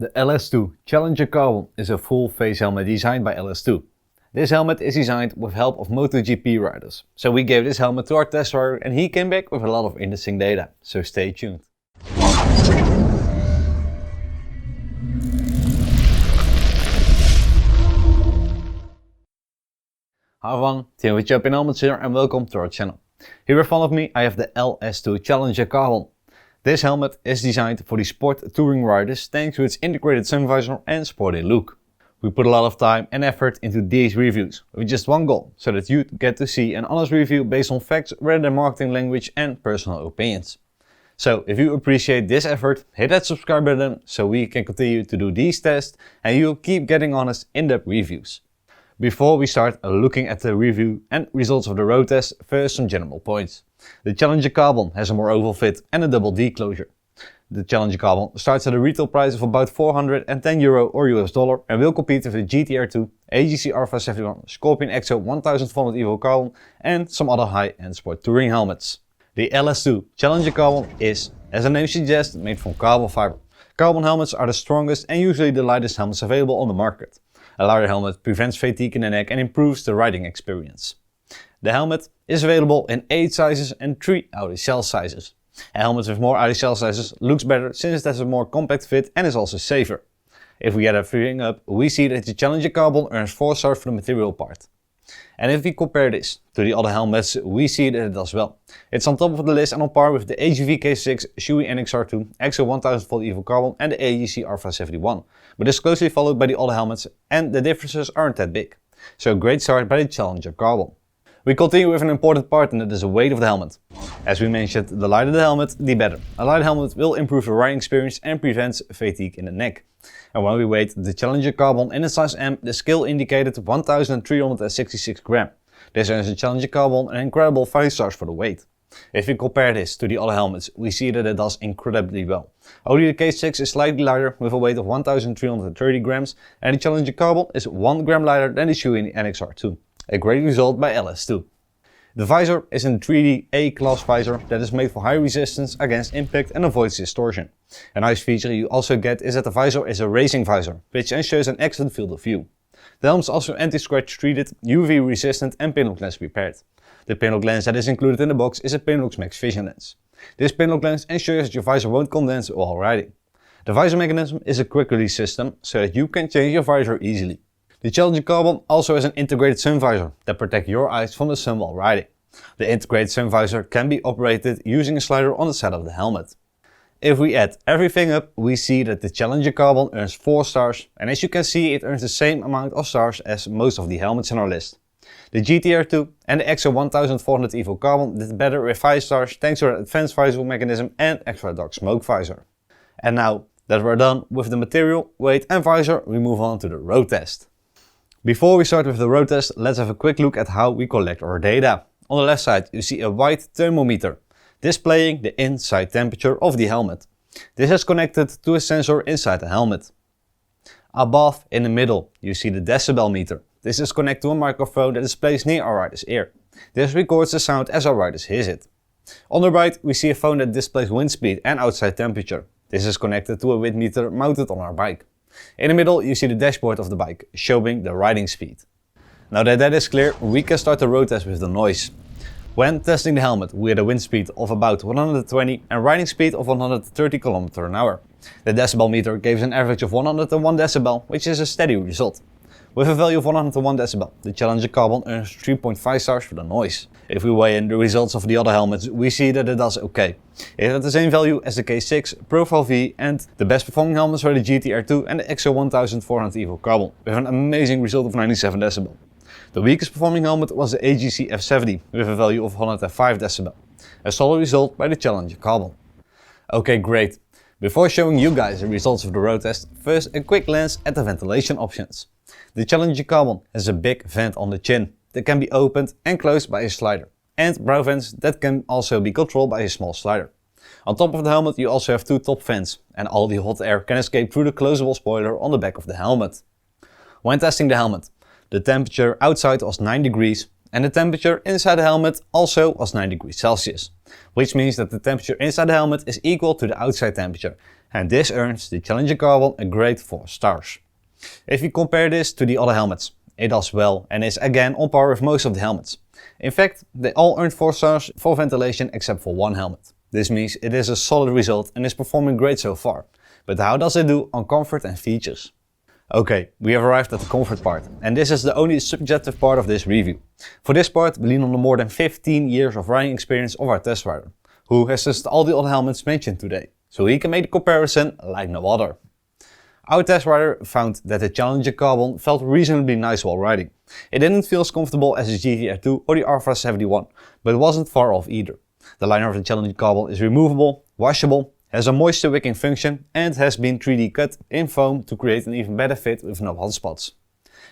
The LS2 Challenger Carbon is a full face helmet designed by LS2. This helmet is designed with help of MotoGP riders. So we gave this helmet to our test rider and he came back with a lot of interesting data. So stay tuned. Hi everyone, Tim with Champion Helmets here and welcome to our channel. Here in front of me I have the LS2 Challenger Carbon. This helmet is designed for the sport touring riders thanks to its integrated sun visor and sporty look. We put a lot of time and effort into these reviews with just one goal, so that you get to see an honest review based on facts rather than marketing language and personal opinions. So if you appreciate this effort, hit that subscribe button so we can continue to do these tests and you'll keep getting honest in-depth reviews. Before we start looking at the review and results of the road test, first some general points. The Challenger Carbon has a more oval fit and a double D closure. The Challenger Carbon starts at a retail price of about €410 or US dollar and will compete with the GTR2, AGC Alpha 71, Scorpion EXO 1400 Evo Carbon and some other high-end sport touring helmets. The LS2 Challenger Carbon is, as the name suggests, made from carbon fiber. Carbon helmets are the strongest and usually the lightest helmets available on the market. A lighter helmet prevents fatigue in the neck and improves the riding experience. The helmet is available in 8 sizes and 3 outer shell sizes. A helmet with more outer shell sizes looks better since it has a more compact fit and is also safer. If we add everything up, we see that the Challenger Carbon earns 4 stars for the material part. And if we compare this to the other helmets, we see that it does well. It's on top of the list and on par with the AGV K6, Shoei NXR2, EXO 1000 Evo Carbon and the AGC Alpha 71, but is closely followed by the other helmets and the differences aren't that big. So great start by the Challenger Carbon. We continue with an important part and that is the weight of the helmet. As we mentioned, the lighter the helmet, the better. A light helmet will improve the riding experience and prevents fatigue in the neck. And when we weighed the Challenger Carbon in a size M, the scale indicated 1366 grams. This earns the Challenger Carbon an incredible 5 stars for the weight. If we compare this to the other helmets, we see that it does incredibly well. Only the K6 is slightly lighter with a weight of 1330 grams and the Challenger Carbon is 1 gram lighter than the Shoei NXR2. A great result by LS2. The visor is a 3D A-class visor that is made for high resistance against impact and avoids distortion. A nice feature you also get is that the visor is a racing visor, which ensures an excellent field of view. The helmet is also anti-scratch treated, UV resistant and pinlock lens prepared. The pinlock lens that is included in the box is a Pinlock Max Vision lens. This pinlock lens ensures that your visor won't condense while riding. The visor mechanism is a quick release system so that you can change your visor easily. The Challenger Carbon also has an integrated sun visor that protects your eyes from the sun while riding. The integrated sun visor can be operated using a slider on the side of the helmet. If we add everything up, we see that the Challenger Carbon earns 4 stars and as you can see it earns the same amount of stars as most of the helmets in our list. The GTR2 and the EXO 1400 Evo Carbon did better with 5 stars thanks to their advanced visor mechanism and extra dark smoke visor. And now that we're done with the material, weight and visor, we move on to the road test. Before we start with the road test, let's have a quick look at how we collect our data. On the left side you see a white thermometer, displaying the inside temperature of the helmet. This is connected to a sensor inside the helmet. Above, in the middle, you see the decibel meter. This is connected to a microphone that is placed near our rider's ear. This records the sound as our riders hear it. On the right we see a phone that displays wind speed and outside temperature. This is connected to a wind meter mounted on our bike. In the middle you see the dashboard of the bike, showing the riding speed. Now that is clear, we can start the road test with the noise. When testing the helmet, we had a wind speed of about 120 and riding speed of 130 km an hour. The decibel meter gave us an average of 101 decibel, which is a steady result. With a value of 101 decibel, the Challenger Carbon earns 3.5 stars for the noise. If we weigh in the results of the other helmets, we see that it does okay. It had the same value as the K6, Profile V and the best performing helmets were the GTR2 and the EXO 1400 Evo Carbon, with an amazing result of 97 decibel. The weakest performing helmet was the AGC F70 with a value of 105 decibel. A solid result by the Challenger Carbon. Okay, great. Before showing you guys the results of the road test, first a quick glance at the ventilation options. The Challenger Carbon has a big vent on the chin that can be opened and closed by a slider, and brow vents that can also be controlled by a small slider. On top of the helmet you also have 2 top vents and all the hot air can escape through the closable spoiler on the back of the helmet. When testing the helmet, the temperature outside was 9 degrees and the temperature inside the helmet also was 9 degrees Celsius, which means that the temperature inside the helmet is equal to the outside temperature And this earns the Challenger Carbon a great 4 stars. If you compare this to the other helmets, it does well and is again on par with most of the helmets. In fact, they all earned 4 stars for ventilation except for one helmet. This means it is a solid result and is performing great so far. But how does it do on comfort and features? Okay, we have arrived at the comfort part, and this is the only subjective part of this review. For this part, we lean on the more than 15 years of riding experience of our test rider, who has tested all the other helmets mentioned today, so he can make the comparison like no other. Our test rider found that the Challenger Carbon felt reasonably nice while riding. It didn't feel as comfortable as the GTR2 or the Alpha 71, but it wasn't far off either. The liner of the Challenger Carbon is removable, washable, has a moisture wicking function and has been 3D cut in foam to create an even better fit with no hot spots.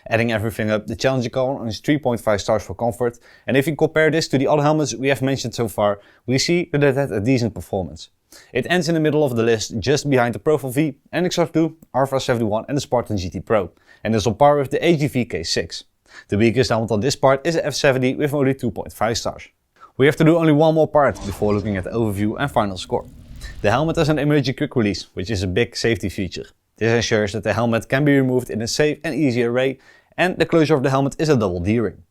Adding everything up, the Challenger Carbon earns 3.5 stars for comfort, and if you compare this to the other helmets we have mentioned so far, we see that it had a decent performance. It ends in the middle of the list just behind the Profile V, NXR2, Alpha 71 and the Spartan GT Pro, and is on par with the AGV K6. The weakest helmet on this part is the F70 with only 2.5 stars. We have to do only one more part before looking at the overview and final score. The helmet has an emergency quick release, which is a big safety feature. This ensures that the helmet can be removed in a safe and easy array, and the closure of the helmet is a double D-ring.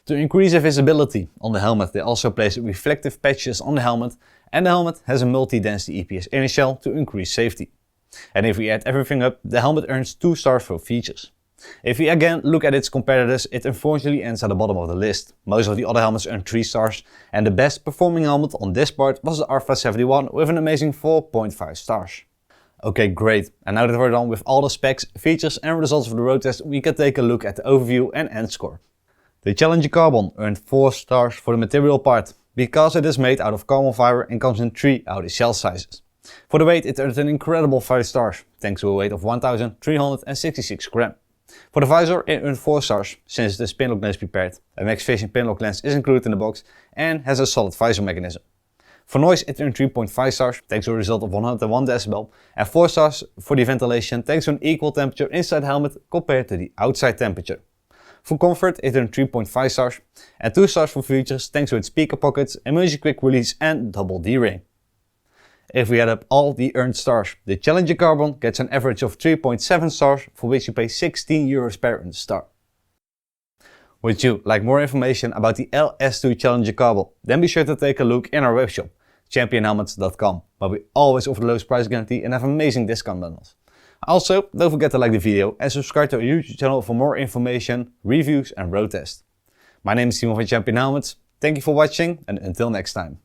To increase the visibility on the helmet, they also place reflective patches on the helmet, and the helmet has a multi-density EPS inner shell to increase safety. And if we add everything up, the helmet earns 2 stars for features. If we again look at its competitors, it unfortunately ends at the bottom of the list. Most of the other helmets earned 3 stars, and the best performing helmet on this part was the Alpha 71 with an amazing 4.5 stars. Okay, great, and now that we're done with all the specs, features and results of the road test, we can take a look at the overview and end score. The Challenger Carbon earned 4 stars for the material part, because it is made out of carbon fiber and comes in 3 Audi shell sizes. For the weight, it earned an incredible 5 stars, thanks to a weight of 1366 grams. For the visor, it earned 4 stars, since the spin lock lens prepared. A Max Vision pin lock lens is included in the box and has a solid visor mechanism. For noise, it earned 3.5 stars, thanks to a result of 101 decibel, and 4 stars for the ventilation, thanks to an equal temperature inside the helmet compared to the outside temperature. For comfort, it earned 3.5 stars, and 2 stars for features, thanks to its speaker pockets, emergency quick release and double D-ring. If we add up all the earned stars, the Challenger Carbon gets an average of 3.7 stars, for which you pay €16 per earned star. Would you like more information about the LS2 Challenger Carbon? Then be sure to take a look in our webshop, championhelmets.com, where we always offer the lowest price guarantee and have amazing discount bundles. Also, don't forget to like the video and subscribe to our YouTube channel for more information, reviews and road tests. My name is Simon from Champion Helmets. Thank you for watching and until next time.